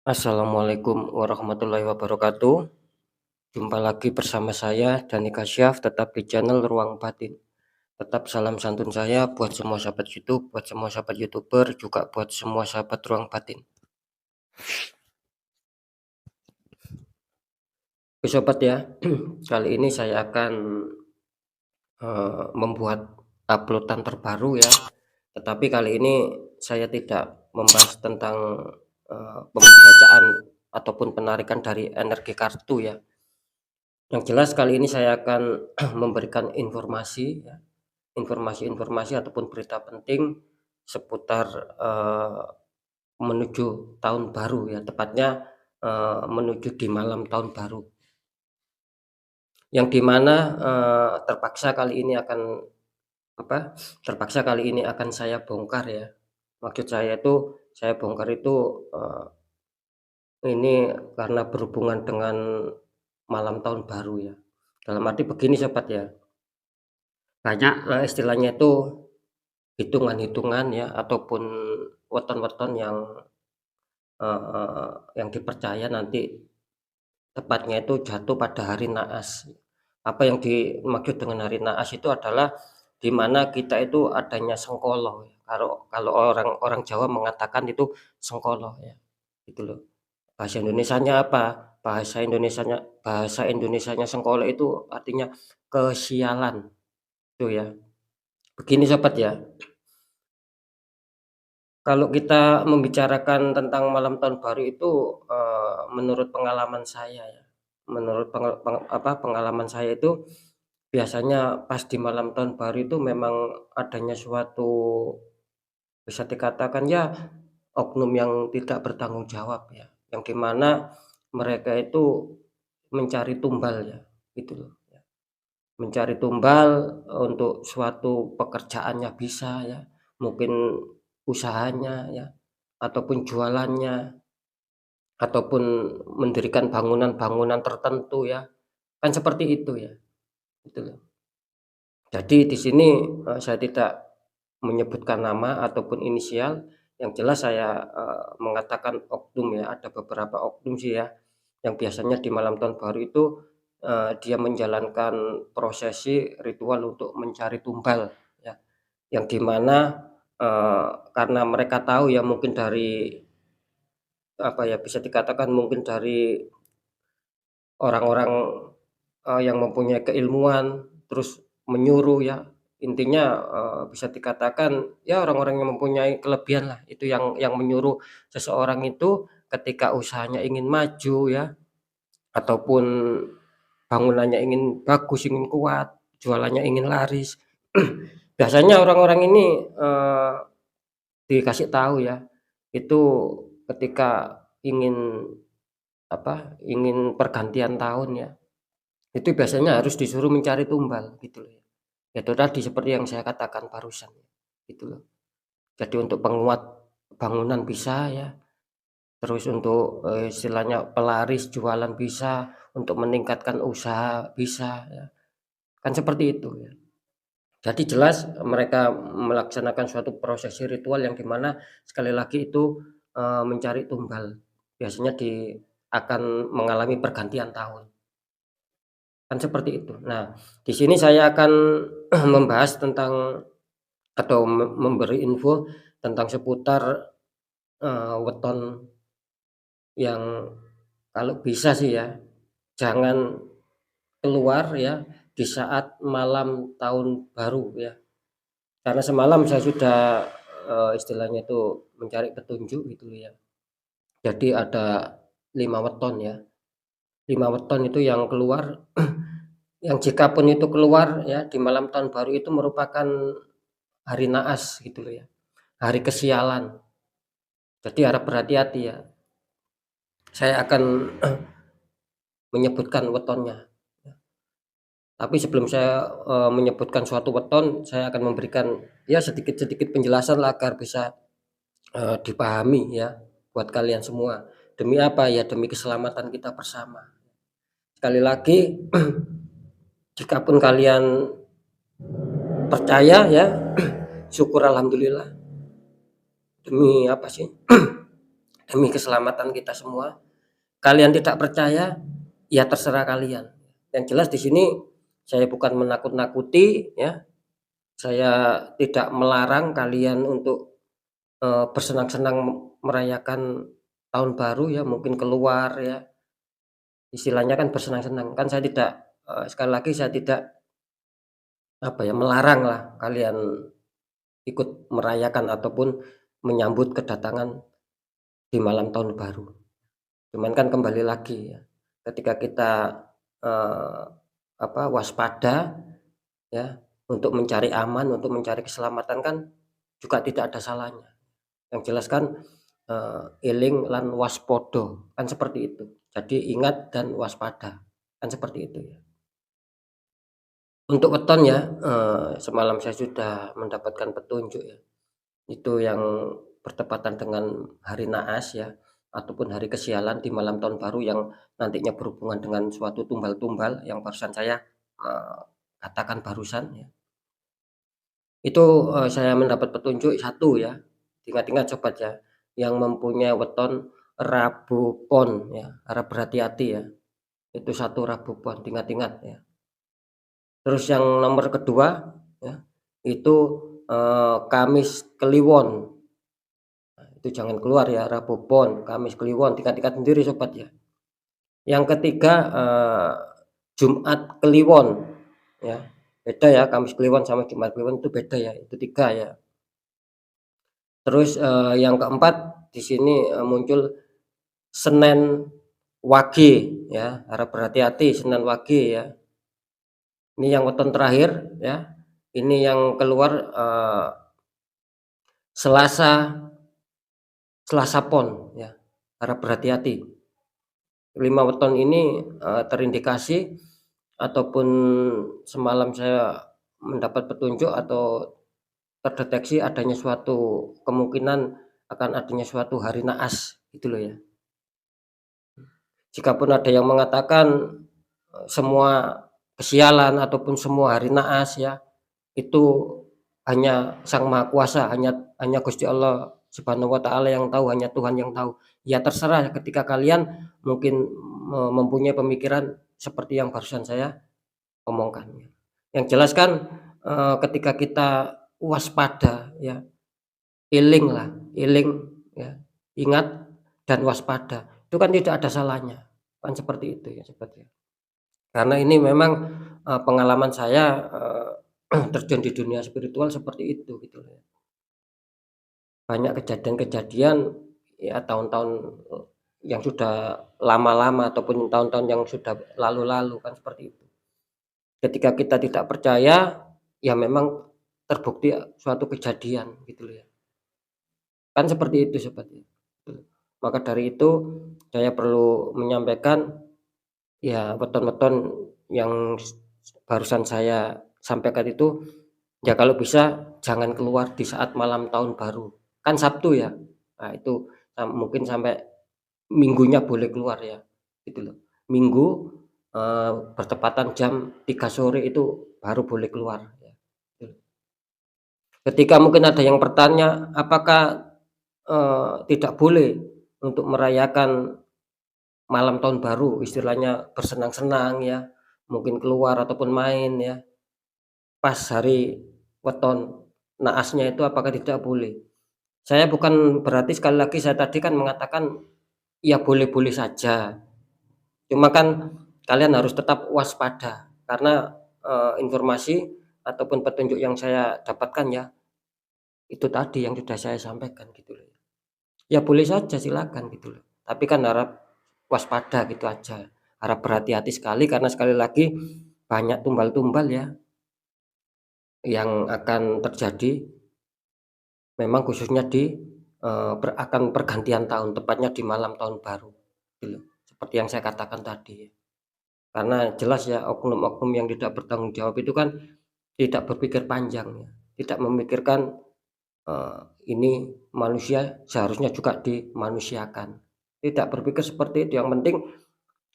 Assalamualaikum warahmatullahi wabarakatuh. Jumpa lagi bersama saya Dani Kasyaf, tetap di channel Ruang Batin. Tetap salam santun saya buat semua sahabat YouTube, buat semua sahabat YouTuber, juga buat semua sahabat Ruang Batin. Oke sobat ya, kali ini saya akan membuat uploadan terbaru ya. Tetapi kali ini saya tidak membahas tentang pembacaan ataupun penarikan dari energi kartu ya. Yang jelas kali ini saya akan memberikan informasi ya, informasi-informasi ataupun berita penting seputar menuju tahun baru ya, tepatnya menuju di malam tahun baru. Yang dimana terpaksa kali ini akan saya bongkar ya. Maksud saya itu saya bongkar itu ini karena berhubungan dengan malam tahun baru ya. Dalam arti begini sobat ya. Banyak istilahnya itu hitungan-hitungan ya ataupun weton-weton yang dipercaya nanti tepatnya itu jatuh pada hari naas. Apa yang dimaksud dengan hari naas itu adalah di mana kita itu adanya sengkolo ya. Kalau orang Jawa mengatakan itu sengkolo ya. Gitu loh. Bahasa Indonesianya apa? Bahasa Indonesianya sengkolo itu artinya kesialan. Itu ya. Begini sobat ya. Kalau kita membicarakan tentang malam tahun baru itu, menurut pengalaman saya ya, pengalaman saya itu biasanya pas di malam tahun baru itu memang adanya suatu, bisa dikatakan ya, oknum yang tidak bertanggung jawab ya, yang di mana mereka itu mencari tumbal ya, gitu loh ya. Mencari tumbal untuk suatu pekerjaannya bisa ya, mungkin usahanya ya, ataupun jualannya, ataupun mendirikan bangunan-bangunan tertentu ya, kan seperti itu ya, gitu loh. Jadi di sini, saya tidak menyebutkan nama ataupun inisial, yang jelas saya, mengatakan oknum ya, ada beberapa oknum sih ya, yang biasanya di malam tahun baru itu, dia menjalankan prosesi ritual untuk mencari tumbal ya, yang di mana, karena mereka tahu ya mungkin dari bisa dikatakan mungkin dari orang-orang, yang mempunyai keilmuan, terus menyuruh ya, intinya, bisa dikatakan ya orang-orang yang mempunyai kelebihan lah, itu yang menyuruh seseorang itu ketika usahanya ingin maju ya, ataupun bangunannya ingin bagus, ingin kuat, jualannya ingin laris. Biasanya orang-orang ini, dikasih tahu ya, itu ketika ingin ingin pergantian tahun ya, itu biasanya harus disuruh mencari tumbal gitu loh ya. Itu tadi seperti yang saya katakan barusan, gitu loh. Jadi untuk penguat bangunan bisa ya, terus untuk, istilahnya pelaris jualan bisa, untuk meningkatkan usaha bisa ya, kan seperti itu ya. Jadi jelas mereka melaksanakan suatu prosesi ritual yang di mana sekali lagi itu, mencari tumbal. Biasanya akan mengalami pergantian tahun. Kan seperti itu. Nah, di sini saya akan membahas tentang atau memberi info tentang seputar, weton yang kalau bisa sih ya, jangan keluar ya di saat malam tahun baru ya. Karena semalam saya sudah, istilahnya itu mencari petunjuk gitu ya. Jadi ada 5 weton ya, 5 weton itu yang keluar yang jikapun itu keluar ya di malam tahun baru itu merupakan hari naas gitu loh ya, hari kesialan. Jadi harap berhati-hati ya. Saya akan menyebutkan wetonnya. Tapi sebelum saya, menyebutkan suatu weton, saya akan memberikan ya sedikit-sedikit penjelasan lah agar bisa, dipahami ya buat kalian semua. Demi apa? Ya demi keselamatan kita bersama. Sekali lagi, jikapun kalian percaya ya, syukur alhamdulillah. Demi apa sih? demi keselamatan kita semua. Kalian tidak percaya, ya terserah kalian. Yang jelas di sini saya bukan menakut-nakuti ya, saya tidak melarang kalian untuk, bersenang-senang merayakan tahun baru ya, mungkin keluar ya, istilahnya kan bersenang-senang. Kan saya tidak, sekali lagi saya tidak, apa ya, melarang lah kalian ikut merayakan ataupun menyambut kedatangan di malam tahun baru. Cuman kan kembali lagi ya, ketika kita, eee, waspada ya, untuk mencari aman, untuk mencari keselamatan kan juga tidak ada salahnya. Yang jelas kan, eling lan waspodo, kan seperti itu. Jadi ingat dan waspada, kan seperti itu ya. Untuk weton ya, semalam saya sudah mendapatkan petunjuk ya, itu yang bertepatan dengan hari naas ya, ataupun hari kesialan di malam tahun baru yang nantinya berhubungan dengan suatu tumbal-tumbal yang barusan saya, eee, katakan barusan ya. Itu, saya mendapat petunjuk satu ya, ingat-ingat sobat ya, yang mempunyai weton Rabu Pon ya, harap berhati-hati ya, itu satu Rabu Pon, ingat-ingat ya. Terus yang nomor kedua ya, itu, Kamis Kliwon, itu jangan keluar ya, Rabu Pon, Kamis Kliwon, ingat-ingat sendiri sobat ya. Yang ketiga, Jumat Kliwon ya, beda ya, Kamis Kliwon sama Jumat Kliwon itu beda ya, itu 3 ya. Terus, yang keempat di sini, muncul Senen Wage ya, harap berhati-hati Senen Wage ya. Ini yang weton terakhir ya, ini yang keluar, Selasa Selasa Pon ya, harap berhati-hati. 5 weton ini, terindikasi ataupun semalam saya mendapat petunjuk atau terdeteksi adanya suatu kemungkinan akan adanya suatu hari naas, gitu loh ya. Jikapun ada yang mengatakan, semua kesialan ataupun semua hari naas ya, itu hanya Sang Maha Kuasa, hanya Gusti Allah Subhanahu wa taala yang tahu, hanya Tuhan yang tahu. Ya terserah ketika kalian mungkin mempunyai pemikiran seperti yang barusan saya omongkan. Yang jelas kan, ketika kita waspada ya, iling ya, ingat dan waspada, itu kan tidak ada salahnya, kan seperti itu ya sobat ya. Karena ini memang, pengalaman saya, terjun di dunia spiritual seperti itu gitu loh ya. Banyak kejadian-kejadian ya tahun-tahun, yang sudah lama-lama ataupun tahun-tahun yang sudah lalu-lalu kan seperti itu. Ketika kita tidak percaya, ya memang terbukti suatu kejadian gitu loh ya. Kan seperti itu sobat ya. Maka dari itu saya perlu menyampaikan ya weton-weton yang barusan saya sampaikan itu, ya kalau bisa jangan keluar di saat malam tahun baru. Kan Sabtu ya, nah itu mungkin sampai Minggunya boleh keluar ya, gitu loh. Minggu, bertepatan jam 3 sore itu baru boleh keluar ya, gitu. Ketika mungkin ada yang bertanya, apakah, tidak boleh untuk merayakan malam tahun baru, istilahnya bersenang-senang ya, mungkin keluar ataupun main ya, pas hari weton naasnya itu apakah tidak boleh? Saya bukan berarti sekali lagi saya tadi kan mengatakan, ya boleh-boleh saja, cuma kan kalian harus tetap waspada karena, informasi ataupun petunjuk yang saya dapatkan ya, itu tadi yang sudah saya sampaikan gitu loh. Ya boleh saja silakan gitu loh, tapi kan harap waspada gitu aja, harap berhati-hati sekali karena sekali lagi banyak tumbal-tumbal ya, yang akan terjadi memang khususnya di, akan pergantian tahun, tepatnya di malam tahun baru, gitu loh. Seperti yang saya katakan tadi. Karena jelas ya oknum-oknum yang tidak bertanggung jawab itu kan tidak berpikir panjang ya, tidak memikirkan, ini manusia seharusnya juga dimanusiakan. Tidak berpikir seperti itu, yang penting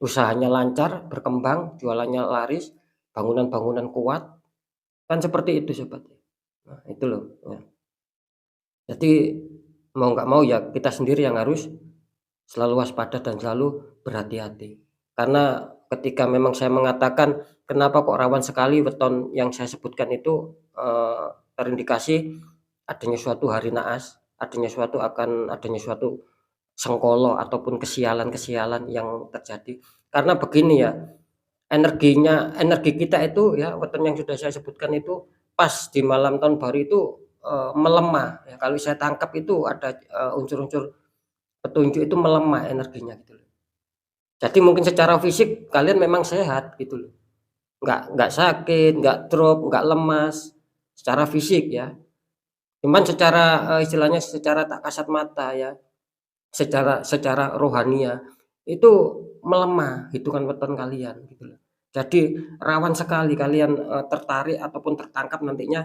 usahanya lancar, berkembang, jualannya laris, bangunan-bangunan kuat, kan seperti itu sobat. Nah itu loh ya. Jadi mau nggak mau ya kita sendiri yang harus selalu waspada dan selalu berhati-hati. Karena ketika memang saya mengatakan, kenapa kok rawan sekali weton yang saya sebutkan itu, terindikasi adanya suatu hari naas, adanya suatu sengkolo ataupun kesialan-kesialan yang terjadi. Karena begini ya, energi kita itu ya, weton yang sudah saya sebutkan itu pas di malam tahun baru itu, melemah ya, kalau saya tangkap itu ada, unsur-unsur petunjuk itu melemah energinya gitu loh. Jadi mungkin secara fisik kalian memang sehat gitu loh, nggak sakit, nggak drop, nggak lemas secara fisik ya. Cuman secara, istilahnya secara tak kasat mata ya, secara secara rohania itu melemah hitungan weton kalian gitu loh. Jadi rawan sekali kalian, tertarik ataupun tertangkap nantinya,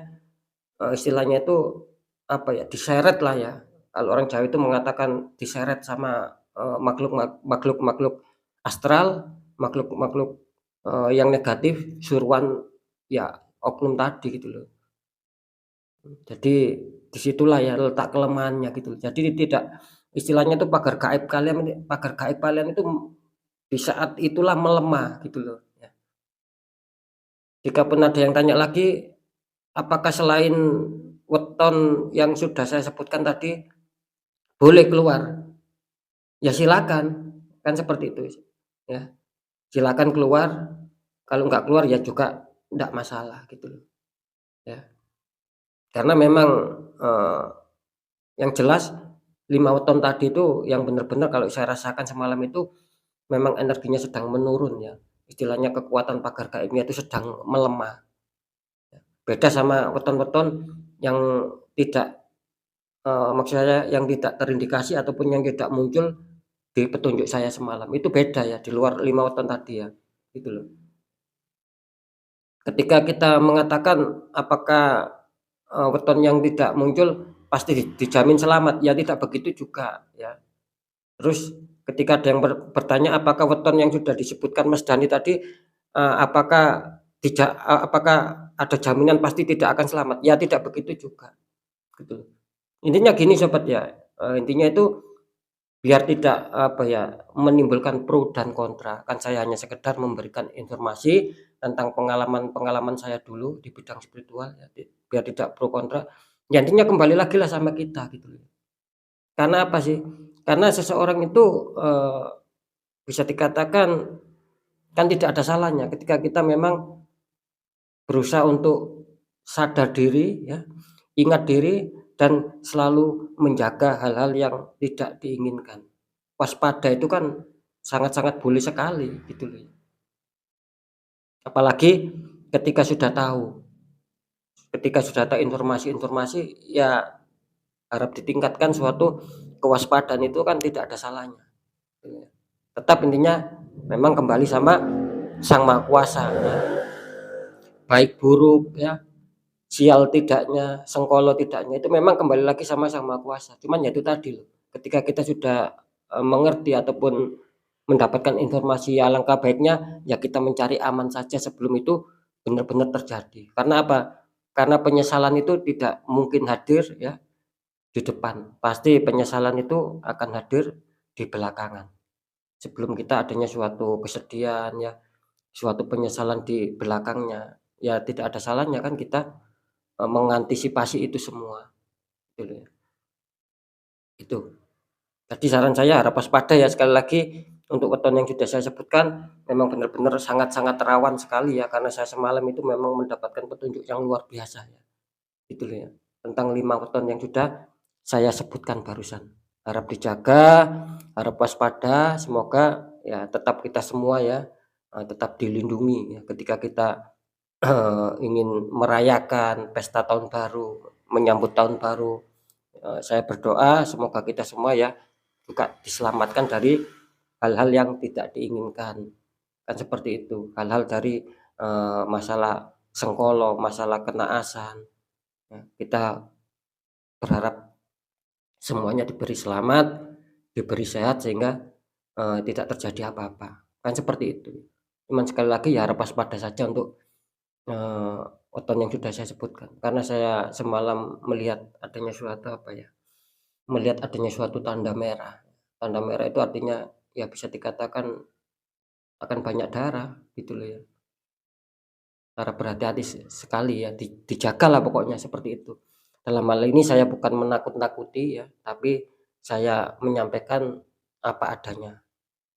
istilahnya itu apa ya, diseretlah ya. Kalau orang Jawa itu mengatakan diseret sama, makhluk-makhluk astral, makhluk-makhluk, yang negatif, suruhan ya oknum tadi gitu loh. Jadi disitulah ya letak kelemahannya gitu loh. Jadi tidak istilahnya itu pagar gaib kalian itu di saat itulah melemah gitu loh ya. Jikapun ada yang tanya lagi, apakah selain weton yang sudah saya sebutkan tadi boleh keluar? Ya silakan, kan seperti itu ya. Silakan keluar, kalau nggak keluar ya juga nggak masalah gitu loh ya. Karena memang, eee, yang jelas 5 weton tadi itu yang benar-benar kalau saya rasakan semalam itu memang energinya sedang menurun ya, istilahnya kekuatan pagar gaibnya itu sedang melemah. Beda sama weton-weton yang tidak, maksud saya yang tidak terindikasi ataupun yang tidak muncul di petunjuk saya semalam, itu beda ya di luar 5 weton tadi ya, gitu loh. Ketika kita mengatakan apakah, weton yang tidak muncul pasti dijamin selamat, ya tidak begitu juga ya. Terus ketika ada yang bertanya apakah weton yang sudah disebutkan Mas Dani tadi, apakah ada jaminan pasti tidak akan selamat? Ya tidak begitu juga, gitu loh. Intinya gini sobat ya, intinya itu biar tidak, apa ya, menimbulkan pro dan kontra, kan saya hanya sekedar memberikan informasi tentang pengalaman-pengalaman saya dulu di bidang spiritual ya, biar tidak pro kontra, ya intinya kembali lagi lah sama kita gitu loh. Karena apa sih, karena seseorang itu, bisa dikatakan kan tidak ada salahnya ketika kita memang berusaha untuk sadar diri ya, ingat diri dan selalu menjaga hal-hal yang tidak diinginkan. Waspada itu kan sangat-sangat boleh sekali gitu loh. Apalagi ketika sudah tahu, informasi-informasi ya harap ditingkatkan suatu kewaspadaan itu kan tidak ada salahnya, gitu ya. Tetap intinya memang kembali sama Sang Maha Kuasa ya, baik buruk ya, sial tidaknya, sengkolo tidaknya itu memang kembali lagi sama Sang Maha Kuasa. Cuman ya itu tadi loh, ketika kita sudah, mengerti ataupun mendapatkan informasi alangkah baiknya ya kita mencari aman saja sebelum itu benar-benar terjadi. Karena apa? Karena penyesalan itu tidak mungkin hadir ya di depan, pasti penyesalan itu akan hadir di belakangan. Sebelum kita adanya suatu kesedihan ya, suatu penyesalan di belakangnya, ya tidak ada salahnya kan kita, mengantisipasi itu semua, gitu ya. Itu. Jadi saran saya harap waspada ya sekali lagi untuk weton yang sudah saya sebutkan memang benar-benar sangat-sangat rawan sekali ya karena saya semalam itu memang mendapatkan petunjuk yang luar biasa ya, gitu loh ya. Tentang 5 weton yang sudah saya sebutkan barusan. Harap dijaga, harap waspada, semoga ya tetap kita semua ya, tetap dilindungi ya ketika kita, ingin merayakan pesta tahun baru, menyambut tahun baru. Saya berdoa semoga kita semua ya juga diselamatkan dari hal-hal yang tidak diinginkan, kan seperti itu. Hal-hal dari, masalah sengkolo, masalah kenaasan, ya kita berharap semuanya diberi selamat, diberi sehat sehingga, tidak terjadi apa-apa, kan seperti itu. Cuman sekali lagi ya harap waspada saja untuk, eee, weton yang sudah saya sebutkan, karena saya semalam melihat adanya suatu apa ya, melihat adanya suatu tanda merah. Tanda merah itu artinya ya bisa dikatakan akan banyak darah gitu loh ya. Cara berhati-hati sekali ya, dijagalah pokoknya seperti itu. Dalam hal ini saya bukan menakut-nakuti ya, tapi saya menyampaikan apa adanya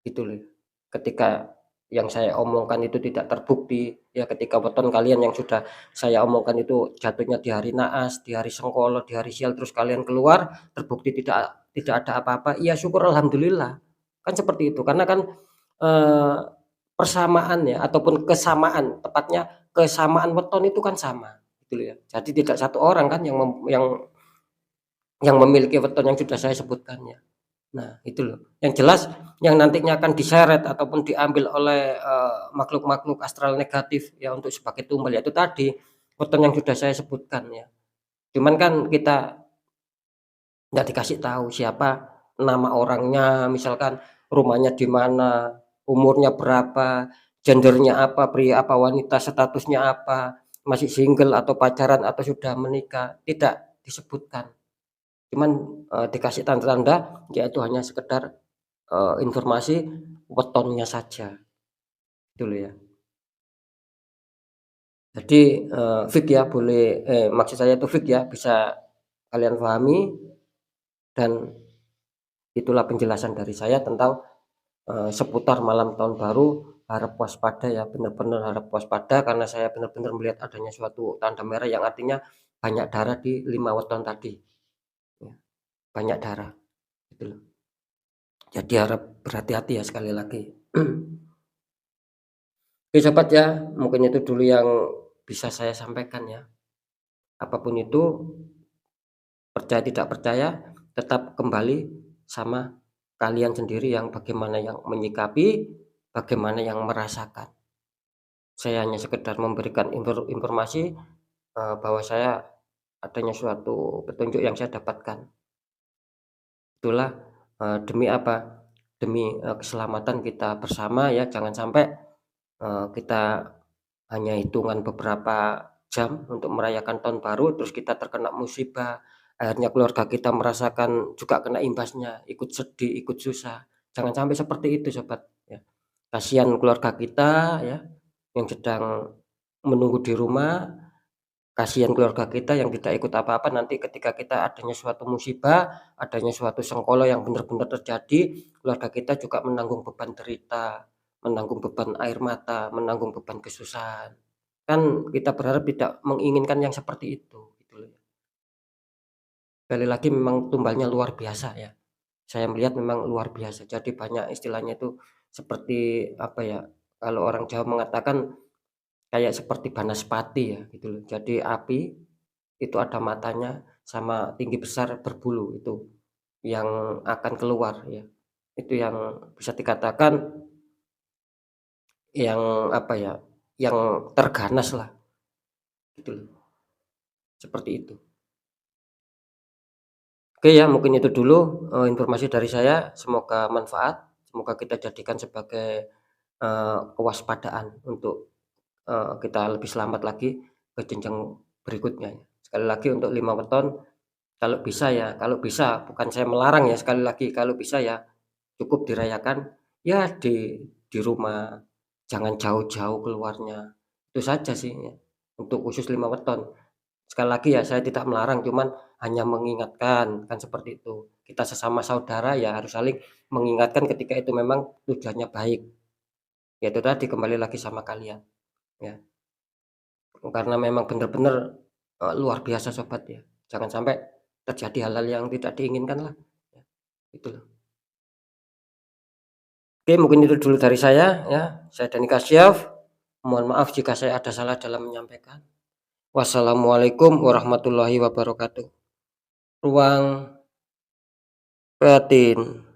gitu loh. Ketika yang saya omongkan itu tidak terbukti, ya ketika weton kalian yang sudah saya omongkan itu jatuhnya di hari naas, di hari sengkolo, di hari sial, terus kalian keluar terbukti tidak ada apa-apa, ya syukur alhamdulillah. Kan seperti itu, karena kan, eee, persamaan ya ataupun kesamaan, tepatnya kesamaan weton itu kan sama, gitu loh ya. Jadi tidak satu orang kan yang memiliki weton yang sudah saya sebutkan ya. Nah, itu loh. Yang jelas yang nantinya akan diseret ataupun diambil oleh, makhluk-makhluk astral negatif ya untuk sebagai tumbal, yaitu tadi, weton yang sudah saya sebutkan ya. Cuman kan kita nggak dikasih tahu siapa nama orangnya, misalkan rumahnya di mana, umurnya berapa, gendernya apa, pria apa wanita, statusnya apa, masih single atau pacaran atau sudah menikah, tidak disebutkan. Cuman, dikasih tanda-tanda, yaitu hanya sekedar informasi wetonnya saja, gitu loh ya. Jadi, fik ya boleh maksud saya itu fik ya, bisa kalian pahami dan itulah penjelasan dari saya tentang, seputar malam tahun baru, harap waspada ya, benar-benar harap waspada karena saya benar-benar melihat adanya suatu tanda merah yang artinya banyak darah di 5 weton tadi, ya, banyak darah, gitu loh. Jadi harap berhati-hati ya sekali lagi. Oke sobat ya, mungkin itu dulu yang bisa saya sampaikan ya. Apapun itu, percaya tidak percaya, tetap kembali sama kalian sendiri yang bagaimana yang menyikapi, bagaimana yang merasakan. Saya hanya sekedar memberikan informasi, bahwa saya adanya suatu petunjuk yang saya dapatkan. Itulah, demi apa? Demi, keselamatan kita bersama ya, jangan sampai, kita hanya hitungan beberapa jam untuk merayakan tahun baru, terus kita terkena musibah, akhirnya keluarga kita merasakan juga kena imbasnya, ikut sedih, ikut susah. Jangan sampai seperti itu sobat, ya. Kasihan keluarga kita ya, yang sedang menunggu di rumah, kasihan keluarga kita yang tidak ikut apa-apa nanti ketika kita adanya suatu musibah, adanya suatu sengkolo yang benar-benar terjadi, keluarga kita juga menanggung beban derita, menanggung beban air mata, menanggung beban kesusahan. Kan kita berharap tidak menginginkan yang seperti itu, gitu loh. Sekali lagi memang tumbalnya luar biasa ya. Saya melihat memang luar biasa. Jadi banyak istilahnya itu seperti apa ya, kalau orang Jawa mengatakan kayak seperti banaspati ya gitu loh. Jadi api itu ada matanya sama tinggi besar berbulu itu yang akan keluar ya. Itu yang bisa dikatakan yang apa ya, yang terganas lah gitu loh. Seperti itu. Oke ya, mungkin itu dulu, informasi dari saya, semoga manfaat, semoga kita jadikan sebagai, kewaspadaan untuk, kita lebih selamat lagi ke jenjang berikutnya ya. Sekali lagi untuk 5 weton, kalau bisa ya, kalau bisa, bukan saya melarang ya, sekali lagi, kalau bisa ya cukup dirayakan ya di rumah, jangan jauh-jauh keluarnya, itu saja sih ya, untuk khusus 5 weton. Sekali lagi ya saya tidak melarang, cuman hanya mengingatkan, kan seperti itu. Kita sesama saudara ya harus saling mengingatkan ketika itu memang tujuannya baik. Ya itu tadi kembali lagi sama kalian, ya. Karena memang benar-benar, luar biasa sobat ya. Jangan sampai terjadi hal-hal yang tidak diinginkan lah, ya, gitu loh. Oke mungkin itu dulu dari saya ya. Saya Dani Kasyaf, mohon maaf jika saya ada salah dalam menyampaikan. Wassalamualaikum warahmatullahi wabarakatuh. Ruang batin.